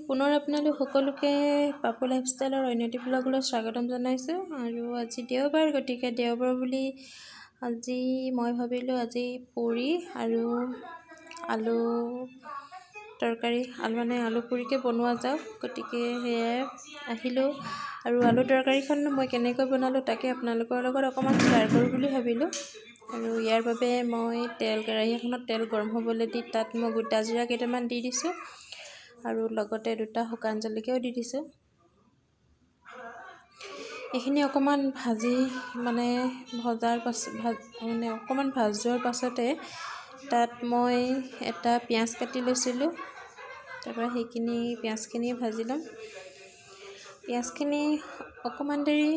পুনৰ আপোনালোক সকলোকে পাপু লাইফষ্টাইলৰ অন্যটি ব্লগলৈ স্বাগতম জনাইছোঁ। আৰু আজি দেওবাৰ, গতিকে দেওবাৰ বুলি আজি মই ভাবিলোঁ আজি পুৰি আৰু আলু তৰকাৰী আলু পুৰিকে বনোৱা যাওক। গতিকে সেয়াই আহিলোঁ আৰু আলু তৰকাৰীখন মই কেনেকৈ বনালোঁ তাকে আপোনালোকৰ লগত অকণমান শ্বেয়াৰ কৰোঁ বুলি ভাবিলোঁ। আৰু ইয়াৰ বাবে মই কেৰাহী এখনত তেল গৰম হ'বলৈ দি তাত মই গোটা জিৰা কেইটামান দি দিছোঁ আৰু লগতে 2টা শুকান জলকীয়াও দি দিছোঁ। এইখিনি অকণমান ভাজি অকণমান ভাজোৱাৰ পাছতে তাত মই এটা পিঁয়াজ কাটি লৈছিলোঁ। তাৰপৰা সেইখিনি পিঁয়াজখিনি ভাজি ল'ম। পিঁয়াজখিনি অকণমান দেৰি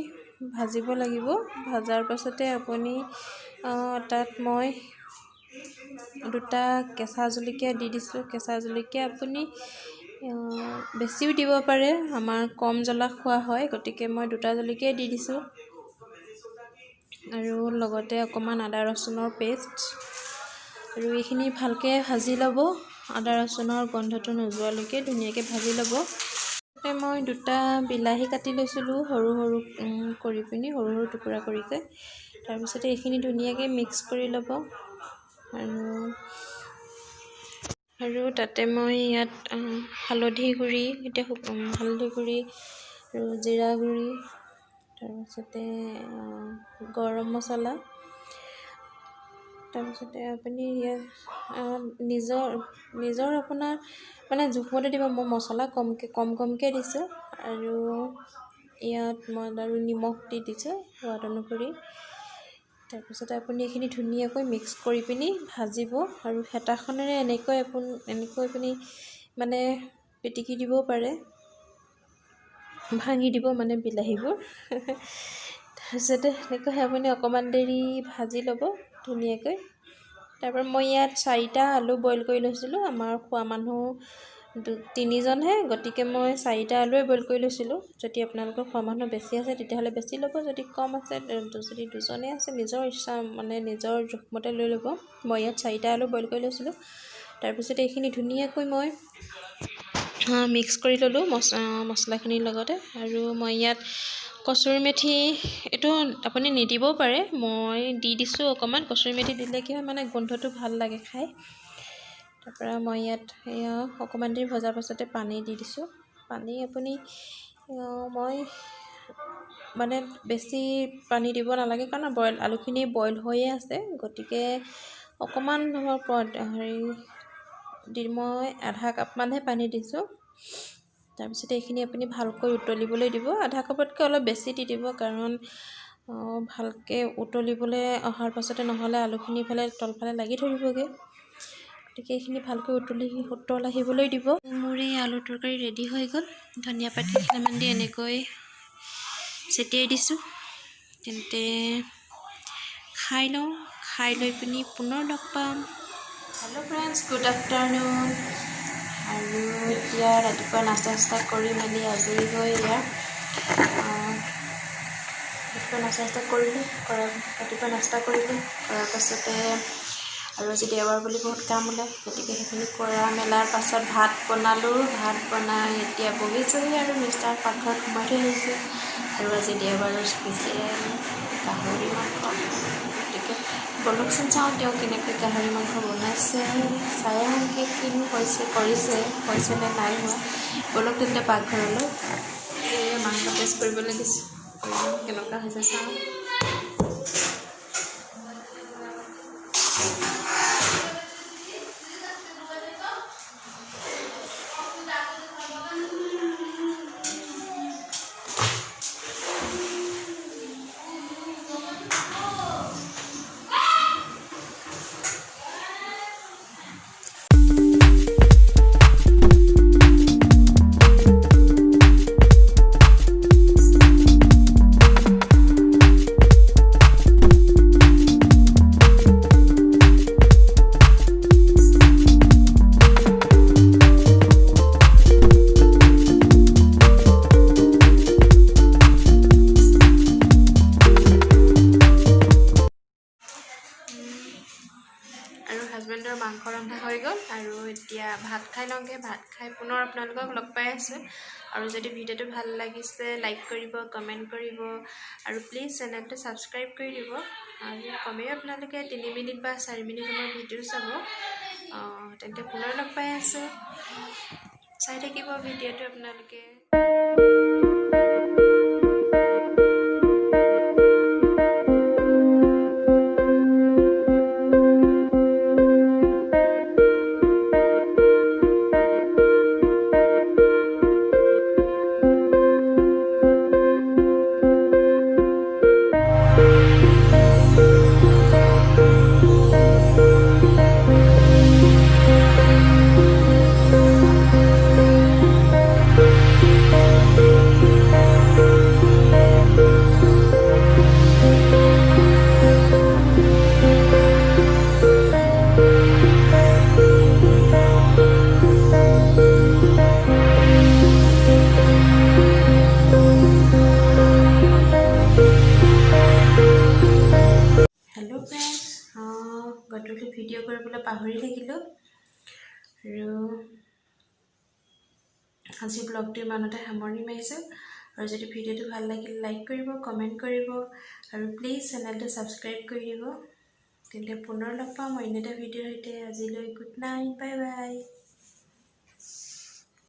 ভাজিব লাগিব। ভাজাৰ পাছতে আপুনি তাত মই 2টা কেঁচা জলকীয়া দি দিছোঁ। কেঁচা জলকীয়া আপুনি বেছিও দিব পাৰে, আমাৰ কম জ্বলা খোৱা হয়, গতিকে মই 2টা জলকীয়াই দি দিছোঁ। আৰু লগতে অকণমান আদা ৰচুনৰ পেষ্ট আৰু এইখিনি ভালকৈ ভাজি ল'ব। আদা ৰচুনৰ গোন্ধটো নোযোৱালৈকে ধুনীয়াকৈ ভাজি ল'ব। মই 2টা বিলাহী কাটি লৈছিলোঁ সৰু সৰু টুকুৰা কৰিকৈ। তাৰপিছতে এইখিনি ধুনীয়াকৈ মিক্স কৰি ল'ব। আৰু তাতে মই ইয়াত হালধি গুড়ি আৰু জিৰা গুড়ি, তাৰপিছতে গৰম মছলা, তাৰপিছতে আপুনি ইয়াত নিজৰ আপোনাৰ জোখমতে দিব। মই মছলা কমকৈ দিছোঁ আৰু ইয়াত মই আৰু নিমখ দি দিছোঁ সোৱাদ অনুসৰি। তাৰপিছতে আপুনি এইখিনি ধুনীয়াকৈ মিক্স কৰি পিনি ভাজিব আৰু হেতাখনেৰে এনেকৈ আপুনি পিটিকি দিবও পাৰে, ভাঙি দিব বিলাহীবোৰ। তাৰপিছতে এনেকৈ আপুনি অকণমান দেৰি ভাজি ল'ব ধুনীয়াকৈ। তাৰপৰা মই ইয়াত 4টা আলু বইল কৰি লৈছিলোঁ। আমাৰ খোৱা মানুহ 3জনহে, গতিকে মই 4টা আলুৱে বইল কৰি লৈছিলোঁ। যদি আপোনালোকৰ খোৱা মানুহ বেছি আছে তেতিয়াহ'লে বেছি ল'ব, যদি কম আছে, যদি 2জনেই আছে নিজৰ ইচ্ছা নিজৰ জোখমতে লৈ ল'ব। মই ইয়াত 4টা আলু বইল কৰি লৈছিলোঁ। তাৰপিছতে এইখিনি ধুনীয়াকৈ মই মিক্স কৰি ল'লোঁ মছলাখিনিৰ লগতে। আৰু মই ইয়াত কচুৰি মেথি, এইটো আপুনি নিদিবও পাৰে, মই দি দিছোঁ অকণমান। কচুৰি মেথি দিলে কি হয় গোন্ধটো ভাল লাগে খাই। তাৰপৰা মই ইয়াত অকণমান দেৰি ভজাৰ পাছতে পানী দি দিছোঁ। পানী আপুনি মই বেছি পানী দিব নালাগে, কাৰণ আলুখিনি বইল হৈয়ে আছে, গতিকে অকণমান মই আধা কাপমানহে পানী দিছোঁ। তাৰপিছতে এইখিনি আপুনি ভালকৈ উতলিবলৈ দিব। আধা কাপতকৈ অলপ বেছি দি দিব, কাৰণ ভালকৈ উতলিবলৈ অহাৰ পাছতে নহ'লে আলুখিনি তলফালে লাগি ধৰিবগৈ। গতিকে এইখিনি ভালকৈ উতল আহিবলৈ দিব। মোৰ এই আলু তৰকাৰী ৰেডি হৈ গ'ল। ধনিয়া পাত কেইটামান দি এনেকৈ ছটিয়াই দিছোঁ। তেন্তে খাই লওঁ, খাই লৈ পিনি পুনৰ লগ পাম। Hello' friends, good afternoon. আৰু এতিয়া ৰাতিপুৱা নাস্তা কৰি মেলি আজৰি হৈ ৰাতিপুৱা নাস্তা কৰিলোঁ। কৰাৰ পাছতে আৰু আজি দেওবাৰ বুলি বহুত কাম ওলায়, গতিকে সেইখিনি কৰা মেলাৰ পাছত ভাত বনালোঁ। ভাত বনাই এতিয়া বহিছোঁহি আৰু মিষ্টাৰ পাকঘৰত সোমাই থৈ আহিছোঁ। আৰু আজি দেওবাৰৰ স্পেচিয়েল গাহৰি মাংস। গতিকে বলকচোন চাওঁ তেওঁ কেনেকৈ গাহৰি মাংস বনাইছে, চাই আহোঁগৈ কিনো হৈছে নে নাই হোৱা। বলক তেন্তে পাকঘৰলৈ। মাংস টেষ্ট কৰিবলৈ দিছোঁ, কেনেকুৱা হৈছে চাওঁ। ভাত খাই পুনৰ আপোনালোকক লগ পাই আছোঁ আৰু যদি ভিডিঅ'টো ভাল লাগিছে লাইক কৰিব কমেণ্ট কৰিব আৰু প্লিজ চেনেলটো ছাবস্ক্ৰাইব কৰি দিব আৰু কমেও আপোনালোকে 3 মিনিট বা 4 মিনিট সময় ভিডিঅ' চাব তেন্তে পুনৰ লগ পাই আছোঁ চাই থাকিব ভিডিঅ'টো আপোনালোকে हेलो फ्रेंड्स गधूली भिडिओ কৰিবলৈ পাহৰি থাকিলোঁ আৰু আজি ব্লগটো ইমানতে সামৰণি মাৰিছোঁ আৰু যদি ভিডিঅ'টো ভাল লাগিলে লাইক কৰিব কমেণ্ট কৰিব আৰু প্লিজ চেনেলটো ছাবস্ক্ৰাইব কৰি দিব তেন্তে পুনৰ লগ পাম অন্য এটা ভিডিঅ'ৰ সৈতে আজিলৈ গুড নাইট বাই বাই